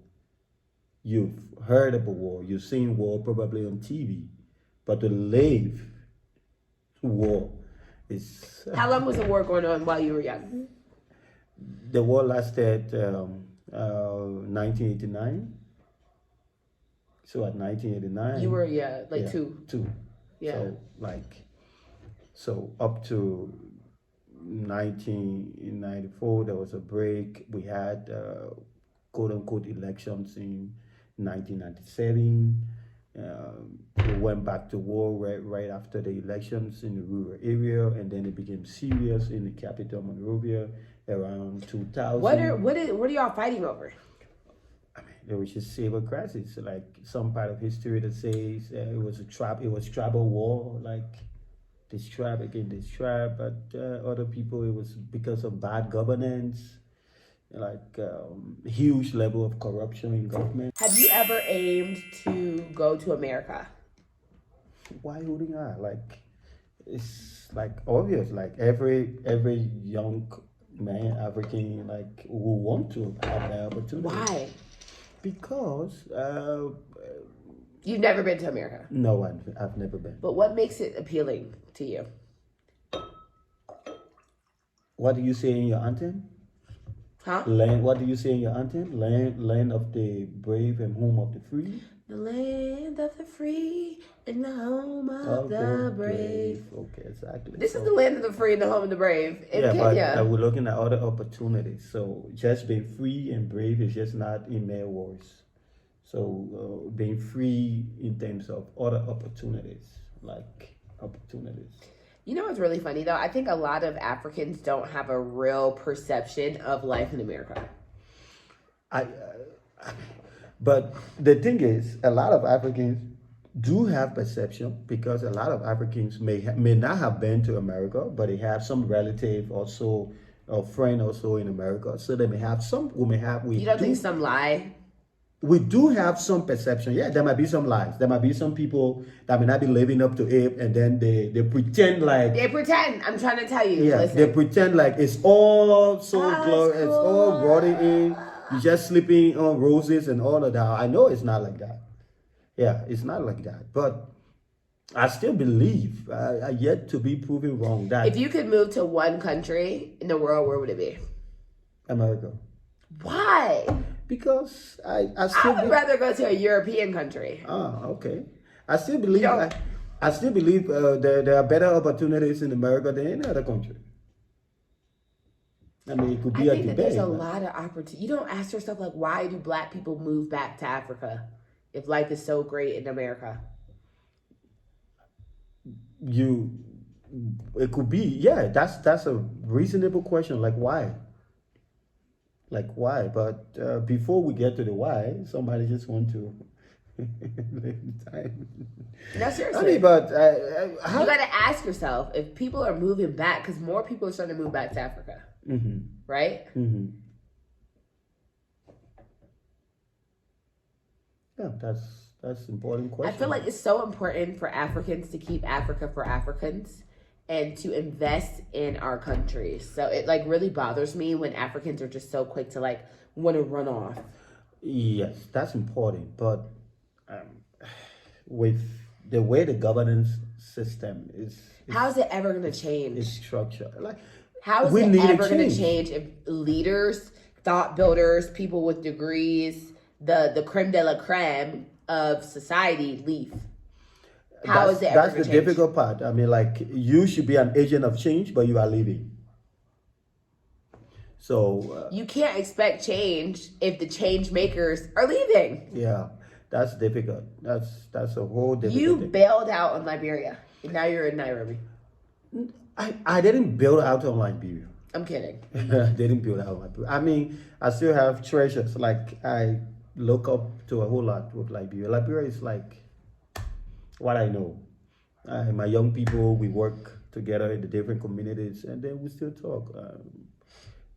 You've heard about war. You've seen war probably on TV, but to live war is. How long was the war going on while you were young? The war lasted 1989. So at 1989, You were two. Two. Yeah. So up to 1994, there was a break. We had quote unquote elections in 1997. We went back to war right after the elections in the rural area, and then it became serious in the capital, Monrovia, around 2000. What are y'all fighting over? I mean, there was just civil crisis, some part of history that says it was tribal war, this tribe against this tribe, but other people, it was because of bad governance, huge level of corruption in government. Have you ever aimed to go to America? Why wouldn't I? It's obvious, every young man, African, who want to have the opportunity. Why? Because You've never been to America? No, I've never been. But what makes it appealing to you? What do you say in your anthem? Huh? What do you say in your anthem? Land of the brave and home of the free. The land of the free and the home of the brave. Okay, exactly. This is the land of the free and the home of the brave in Kenya. Kenya. We're looking at other opportunities. So just being free and brave is just not in mere words. So being free in terms of other opportunities, You know what's really funny though? I think a lot of Africans don't have a real perception of life in America. But the thing is, a lot of Africans do have perception because a lot of Africans may not have been to America, but they have some relative also, or friend also in America. So they may have some. You don't think some lie? We do have some perception. Yeah, there might be some lies. There might be some people that may not be living up to it, and then they pretend like. They pretend. I'm trying to tell you. Yeah, listen. they pretend like it's all so glorious, cool. It's all rotting in. You're just sleeping on roses and all of that. I know it's not like that. Yeah, it's not like that. But I still believe, I yet to be proven wrong, that if you could move to one country in the world, where would it be? America. Why? Because I would rather go to a European country. Okay. I still believe there are better opportunities in America than any other country. I mean, it could be I a think debate. that there's a lot of opportunity. You don't ask yourself why do Black people move back to Africa if life is so great in America? It could be, that's a reasonable question. Why? Why? But before we get to the why, somebody just want to live time. No, seriously. I mean, but you got to ask yourself if people are moving back, because more people are starting to move back to Africa, right? Mm-hmm. Yeah, that's an important question. I feel like it's so important for Africans to keep Africa for Africans and to invest in our countries. So it really bothers me when Africans are just so quick to want to run off. Yes, that's important. But with the way the governance system is how's it ever going to change? It's structured. How is it ever going to change if leaders, thought builders, people with degrees, the creme de la creme of society leave? How is it ever going to change? That's the difficult part. I mean, you should be an agent of change, but you are leaving. So you can't expect change if the change makers are leaving. Yeah, that's difficult. That's a whole difficult You thing. bailed out on Liberia, and now you're in Nairobi. I didn't build out on Liberia. I'm kidding. I didn't build out on Liberia. I mean, I still have treasures. Like I look up to a whole lot with Liberia. Liberia is like what I know. My young people, we work together in the different communities, and then we still talk.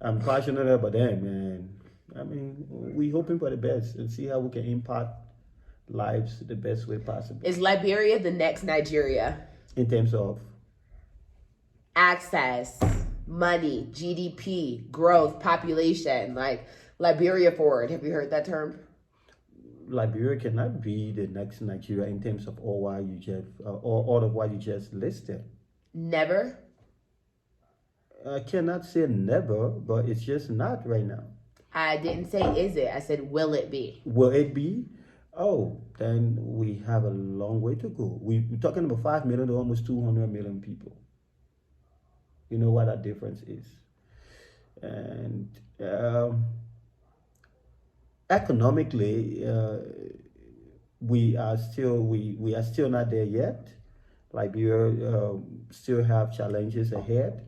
I'm passionate about them, and I mean, we hoping for the best and see how we can impact lives the best way possible. Is Liberia the next Nigeria? In terms of access, money, GDP, growth, population, like Liberia forward. Have you heard that term? Liberia cannot be the next Nigeria in terms of all of what you just listed. Never? I cannot say never, but it's just not right now. I didn't say is it. I said will it be? Will it be? Oh, then we have a long way to go. We're talking about 5 million to almost 200 million people. You know what that difference is. And economically, we are still not there yet. Liberia still have challenges ahead,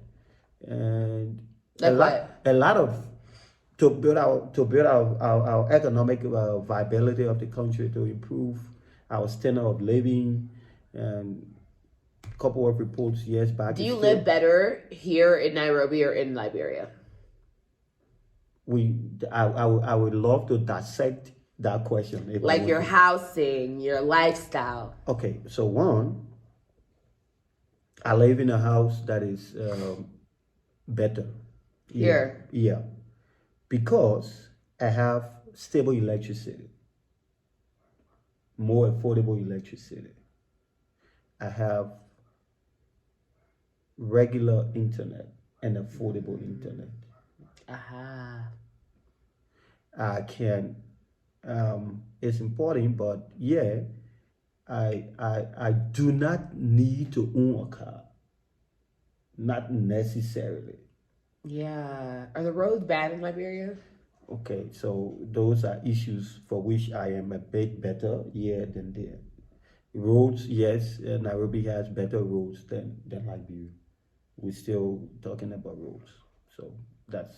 and like a lot of to build our economic viability of the country, to improve our standard of living. And a couple of reports years back. Do you live better here in Nairobi or in Liberia? I would love to dissect that question. Like your housing, your lifestyle. Okay, so one, I live in a house that is better. Here? Yeah. Because I have stable electricity, more affordable electricity. I have regular internet and affordable internet. Aha. I can, it's important, but yeah, I do not need to own a car. Not necessarily. Yeah. Are the roads bad in Liberia? Okay, so those are issues for which I am a bit better here than there. Roads, yes, Nairobi has better roads than Liberia. We're still talking about roads. So that's,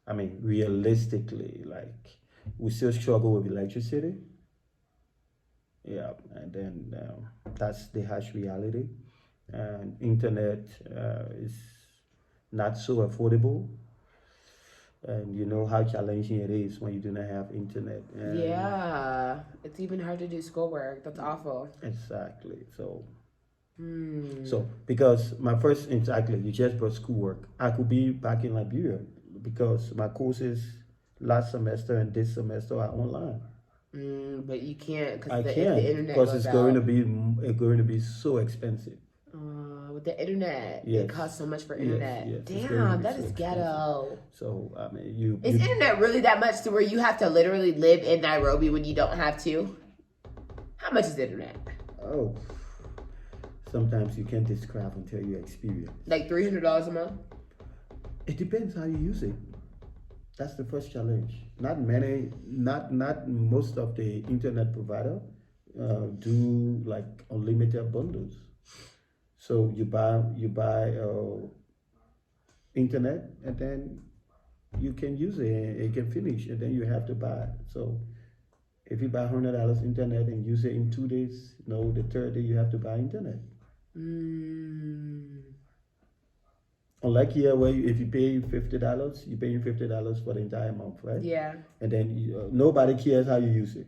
I mean, realistically, like, we still struggle with electricity. Yeah, and then that's the harsh reality. And internet is not so affordable. And you know how challenging it is when you do not have internet. And yeah, it's even hard to do schoolwork. That's awful. Exactly. So because you just brought schoolwork. I could be back in Liberia because my courses last semester and this semester are online. But you can't I because can't the internet because goes it's going to be so expensive. With the internet, Yes. it costs so much for internet. Yes, Damn, that is ghetto. So I mean, Is internet really that much to where you have to literally live in Nairobi when you don't have to? How much is internet? Oh, sometimes you can't describe until you experience. Like $300 a month? It depends how you use it. That's the first challenge. Not most of the internet provider do like unlimited bundles. So you buy internet and then you can use it and it can finish and then you have to buy. So if you buy $100 internet and use it in 2 days, the third day you have to buy internet. Unlike here, where if you pay $50, you're paying $50 for the entire month, right? Yeah. And then nobody cares how you use it.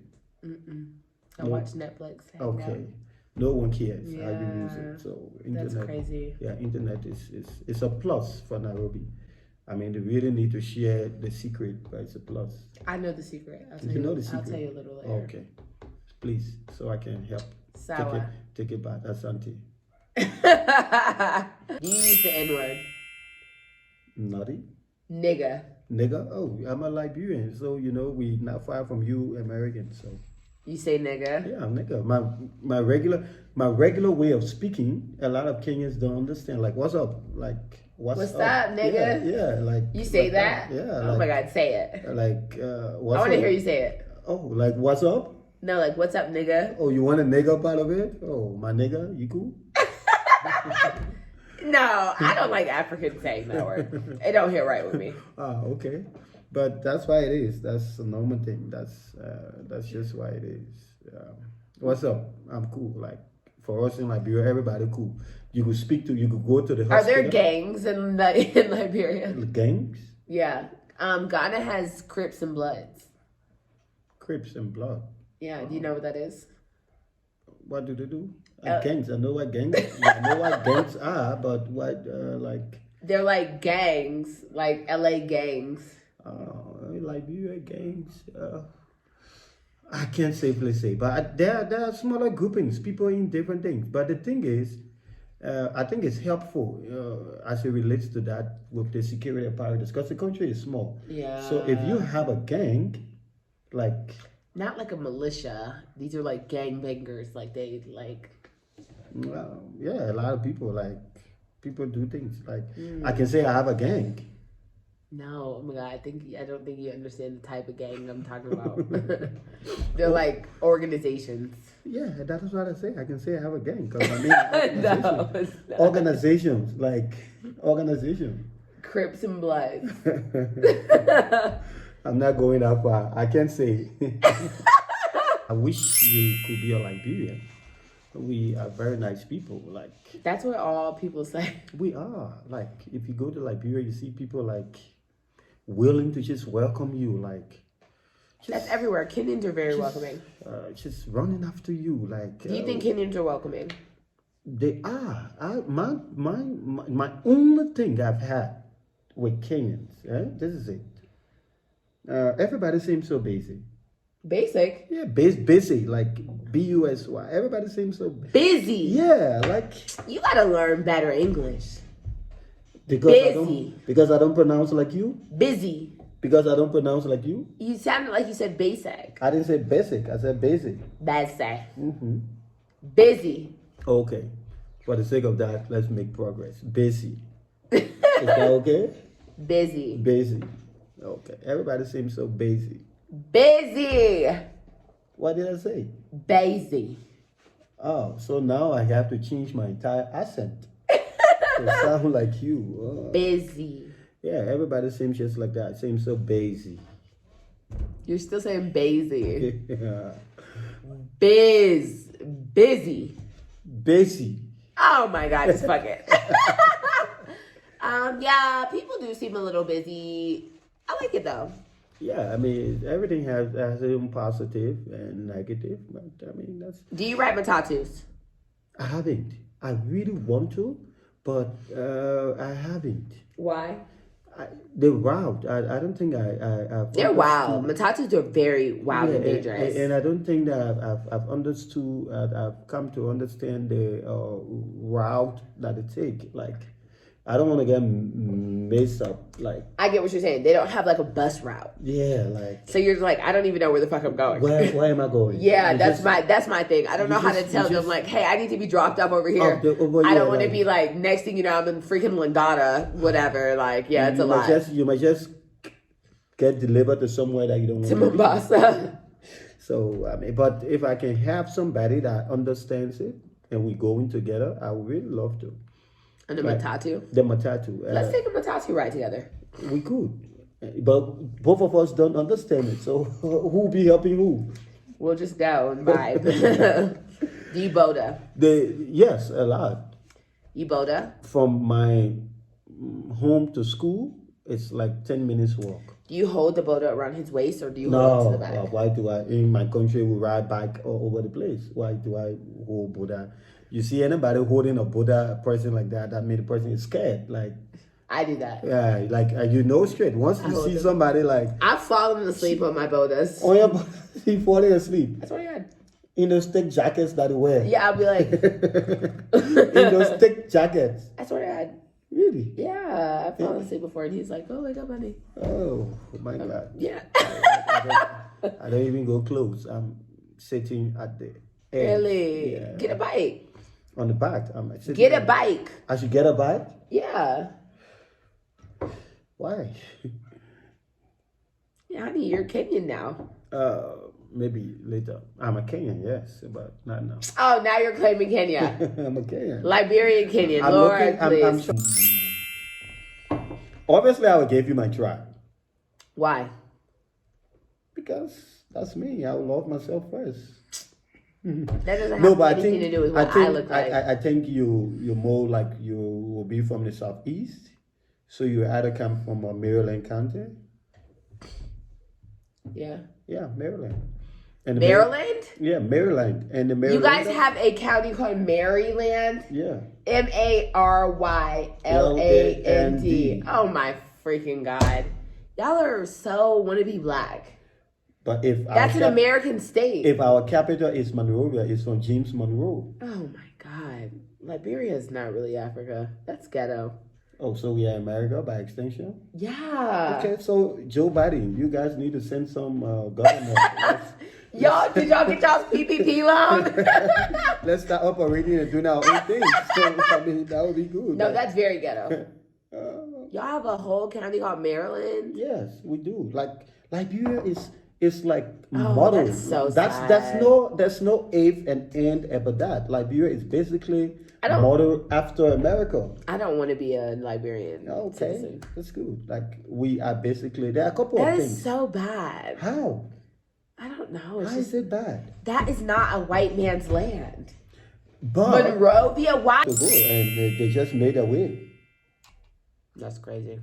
I watch Netflix. Okay. No one cares how you use it. So internet, that's crazy. Yeah, internet is a plus for Nairobi. I mean, they really need to share the secret, but it's a plus. I know the secret. I'll tell you a little later. Okay. Please, so I can help. Sawa. Take it back. Asante. You use the N-word. Naughty? Nigga. Nigga? Oh, I'm a Liberian, so we not far from you Americans, so. You say nigga? Yeah, nigga. My regular way of speaking, a lot of Kenyans don't understand. Like, what's up? Like, what's up, nigga? Yeah, like. You say that? Yeah. Oh my God, say it. Like, what's I up? want to hear you say it. Oh, like, what's up? No, like, what's up, nigga? Oh, you want a nigga part of it? Oh, my nigga, you cool? No, I don't like African saying that word. It don't hit right with me. Okay. But that's why it is. That's a normal thing. That's just why it is. What's up? I'm cool. Like for us in Liberia, everybody cool. You could go to the hospital. Are there gangs in Liberia? Gangs? Yeah. Ghana has Crips and Bloods. Crips and blood. Yeah, do you know what that is? What do they do? Gangs. I know what gangs. I know what gangs are, but what like? They're like gangs, like LA gangs. Liberia gangs. I can't safely say, but there are smaller groupings, people in different things. But the thing is, I think it's helpful as it relates to that with the security apparatus because the country is small. Yeah. So if you have a gang, like not like a militia, these are like gang bangers. Like they like. Yeah, a lot of people do things like I can say I have a gang. No, oh my God, I don't think you understand the type of gang I'm talking about. They're like organizations. Yeah, that is what I say. I can say I have a gang because I mean No, it's not. organizations, like organization. Crips and Bloods. I'm not going that far. I can't say. I wish you could be a Liberian. We are very nice people. Like that's what all people say. We are. Like if you go to Liberia, you see people like willing to just welcome you. Like that's everywhere. Kenyans are very welcoming. Just running after you. Like do you think Kenyans are welcoming? They are. My only thing I've had with Kenyans, this is it. Everybody seems so busy. Basic? Yeah, basic, like busy. Everybody seems so busy. Yeah, like you gotta learn better English. Because I don't pronounce like you. Busy. Because I don't pronounce like you. You sounded like you said basic. I didn't say basic. I said basic. Basic. Mm-hmm. Busy. Okay. For the sake of that, let's make progress. Busy. Is that okay? Busy. Busy. Okay. Everybody seems so busy. Busy. What did I say? Busy. Oh, so now I have to change my entire accent to sound like you. Oh. Busy. Yeah, everybody seems just like that. Seems so busy. You're still saying busy. Yeah. Busy. Busy. Oh my God, just fuck it. Yeah, people do seem a little busy. I like it though. Yeah, I mean, everything has its own positive and negative, but I mean, that's... Do you write my tattoos? I haven't. I really want to, but I haven't. Why? They're wild. I don't think I've They're wild. My tattoos are very wild and dangerous. And I don't think that I've understood, I've come to understand the route that it take. Like, I don't want to get messed up. Like, I get what you're saying. They don't have like a bus route. Yeah, like. So you're like, I don't even know where the fuck I'm going. Where am I going? Yeah, that's my thing. I don't know how to tell them like, hey, I need to be dropped off over here. I don't want to be like, next thing you know, I'm in freaking Lingata, whatever. Like, yeah, it's a lot. You might just get delivered to somewhere that you don't want to Mombasa. So I mean, but if I can have somebody that understands it and we going together, I would really love to. And the matatu? The matatu. Let's take a matatu ride together. We could. But both of us don't understand it. So who will be helping who? We'll just go and vibe. Do you boda? Yes, a lot. You boda? From my home to school, it's like 10 minutes walk. Do you hold the boda around his waist or do you hold it to the back? No, why do I? In my country, we ride bike all over the place. Why do I hold Buddha? You see anybody holding a Buddha person like that, that means the person is scared. Like I do that. Yeah, like you know straight. Once you see somebody like... I've fallen asleep on my bodas. On your you falling asleep? That's what I had. In those thick jackets that you wear? Yeah, I'll be like... In those thick jackets? That's what I had. Really? Yeah, I've fallen asleep before and he's like, oh, wake up, honey. Oh my God. Yeah. I don't even go close. I'm sitting at the edge. Really? Yeah. Get a bike. On the back. Get a bike. I should get a bike? Yeah. Why? Yeah, honey, you're Kenyan now. maybe later. I'm a Kenyan, yes, but not now. Oh, now you're claiming Kenya. I'm a Kenyan. Liberian Kenyan. I'm Lord, looking. I'm please. sure. Obviously, I will give you my try Why? because that's me. I will love myself first. That doesn't No, have but anything to do with what I look like. I think you're more like you will be from the southeast, so you either come from Maryland County. Yeah. Yeah, Maryland. And Maryland? Yeah, Maryland. And the You Maryland. guys have a county called Maryland? Yeah. Maryland. Oh my freaking God. Y'all are so wanna be black. But if that's an American state. If our capital is Monrovia, it's from James Monroe. Oh my God. Liberia is not really Africa. That's ghetto. Oh, so we are America by extension? Yeah. Okay, so Joe Biden, you guys need to send some government. Y'all, did y'all get y'all's PPP loan? Let's start operating and doing our own thing. So, I mean, that would be good. No, that's very ghetto. Y'all have a whole county called Maryland? Yes, we do. Like, Liberia is like model. That's so sad. There's no if and end about that. Liberia is basically model after America. I don't want to be a Liberian. Okay, citizen. That's good. Like we are basically there are a couple of things. That is so bad. How? I don't know. How is it bad? That is not a white man's land. But Monrovia, why? And they just made a way. That's crazy.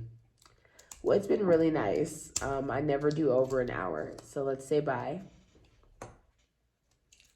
Well, it's been really nice. I never do over an hour. So let's say bye.